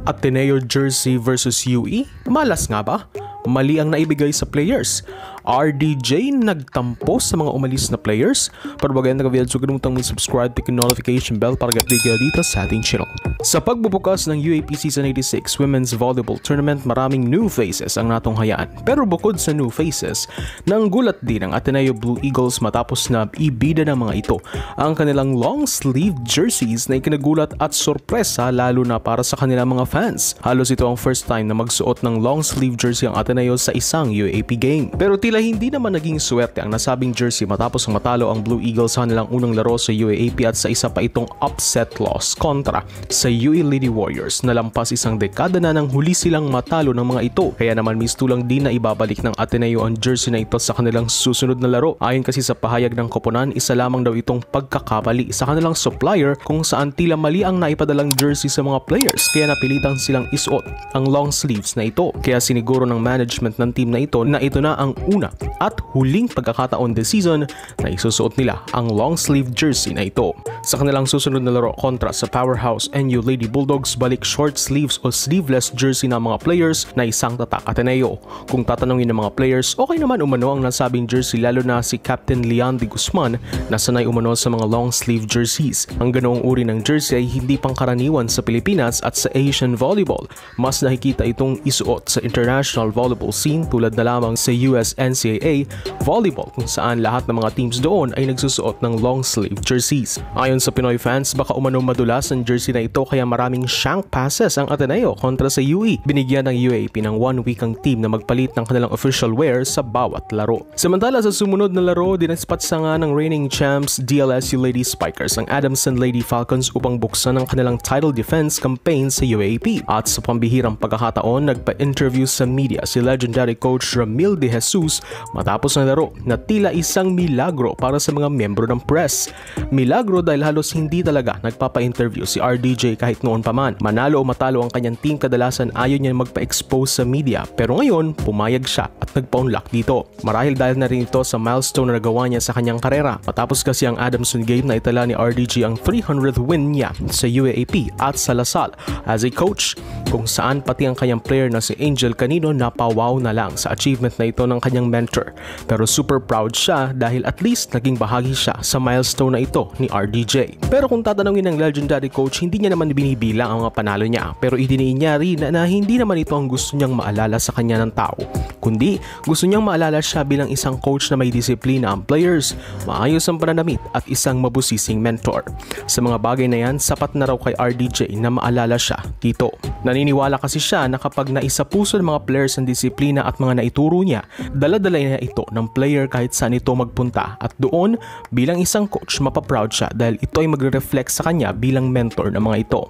Ateneo jersey versus UE? Malas nga ba? Mali ang naibigay sa players. RDJ nagtampo sa mga umalis na players. Para bagay na ka-video, kalimutan mo subscribe, click notification bell para ga-update kayo dito sa ating channel. Sa pagbubukas ng UAP Season 86 Women's Volleyball Tournament, maraming new faces ang natunghayaan. Pero bukod sa new faces, nanggulat din ang Ateneo Blue Eagles matapos na ibida ng mga ito ang kanilang long sleeve jerseys na ikinagulat at sorpresa lalo na para sa kanilang mga fans. Halos ito ang first time na magsuot ng long sleeve jersey ang Ateneo sa isang UAP game. Pero tila hindi naman naging swerte ang nasabing jersey matapos matalo ang Blue Eagles sa kanilang unang laro sa UAAP at sa isa pa itong upset loss kontra sa UE Lady Warriors na lampas isang dekada na nang huli silang matalo ng mga ito. Kaya naman mistulang din na ibabalik ng Ateneo ang jersey na ito sa kanilang susunod na laro. Ayon kasi sa pahayag ng koponan, isa lamang daw itong pagkakamali sa kanilang supplier kung saan tila mali ang naipadalang jersey sa mga players kaya napilitan silang isuot ang long sleeves na ito. Kaya siniguro ng management ng team na ito na ang una at huling pagkakataon this season na isusuot nila ang long sleeve jersey na ito. Sa kanilang susunod na laro kontra sa powerhouse NU Lady Bulldogs, balik short sleeves o sleeveless jersey ng mga players na isang tatak Ateneo. Kung tatanungin ng mga players, okay naman umano ang nasabing jersey lalo na si Captain Leon de Guzman na sanay umano sa mga long sleeve jerseys. Ang ganoong uri ng jersey ay hindi pangkaraniwan sa Pilipinas at sa Asian volleyball. Mas nakikita itong isuot sa international volleyball scene tulad na lamang sa US NCAA volleyball kung saan lahat ng mga teams doon ay nagsusuot ng long sleeve jerseys. Ayon sa Pinoy fans, baka umano madulas ang jersey na ito kaya maraming shank passes ang Ateneo kontra sa UE. Binigyan ng UAP ng 1 week ang team na magpalit ng kanilang official wear sa bawat laro. Samantala sa sumunod na laro, dinespatsa nga ng reigning champs DLSU Lady Spikers ang Adamson Lady Falcons upang buksan ang kanilang title defense campaign sa UAP. At sa pambihirang pagkakataon, nagpa-interview sa media si legendary coach Ramil De Jesus matapos ng laro na tila isang milagro para sa mga miyembro ng press. Milagro dahil halos hindi talaga nagpapa-interview si RDJ kahit noon pa man. Manalo o matalo ang kanyang team, kadalasan ayaw niya magpa-expose sa media pero ngayon pumayag siya at nagpa-unlock dito. Marahil dahil na rin ito sa milestone na nagawa niya sa kanyang karera. Matapos kasi ang Adamson game na itala ni RDJ ang 300th win niya sa UAAP at sa Lasal as a coach, kung saan pati ang kanyang player na si Angel Canino napawaw na lang sa achievement na ito ng kanyang mentor. Pero super proud siya dahil at least naging bahagi siya sa milestone na ito ni RDJ. Pero kung tatanungin ng legendary coach, hindi niya naman binibilang ang mga panalo niya pero idiniin niya rin na hindi naman ito ang gusto niyang maalala sa kanya ng tao, kundi gusto niyang maalala siya bilang isang coach na may disiplina ang players, maayos ang pananamit at isang mabusising mentor. Sa mga bagay na yan, sapat na raw kay RDJ na maalala siya dito. Naniniwala kasi siya na kapag naisapuso ng mga players ang disiplina at mga naituro niya, dala-dala niya ito ng player kahit saan ito magpunta at doon bilang isang coach mapaproud siya dahil ito ay magre-reflect sa kanya bilang mentor ng mga ito.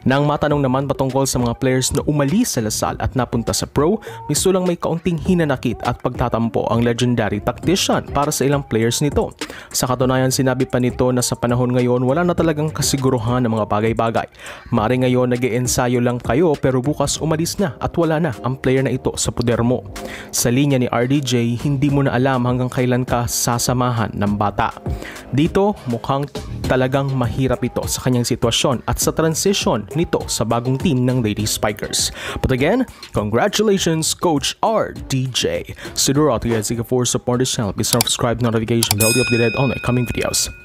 Nang matanong naman patungkol sa mga players na umalis sa Lasal at napunta sa pro, misto lang may kaunting hinanakit at pagtatampo ang legendary tactician para sa ilang players nito. Sa katunayan, sinabi pa nito na sa panahon ngayon wala na talagang kasiguruhan ng mga bagay-bagay. Mari ngayon nag-iensayo lang kayo pero bukas umalis na at wala na ang player na ito sa poder mo. Sa linya ni RDJ, hindi mo na alam hanggang kailan ka sasamahan ng bata. Dito mukhang talagang mahirap ito sa kanyang sitwasyon at sa transition nito sa bagong team ng Lady Spikers. But again, congratulations Coach RDJ. Siguro at for support this channel, please subscribe, notification bell to be updated on my coming videos.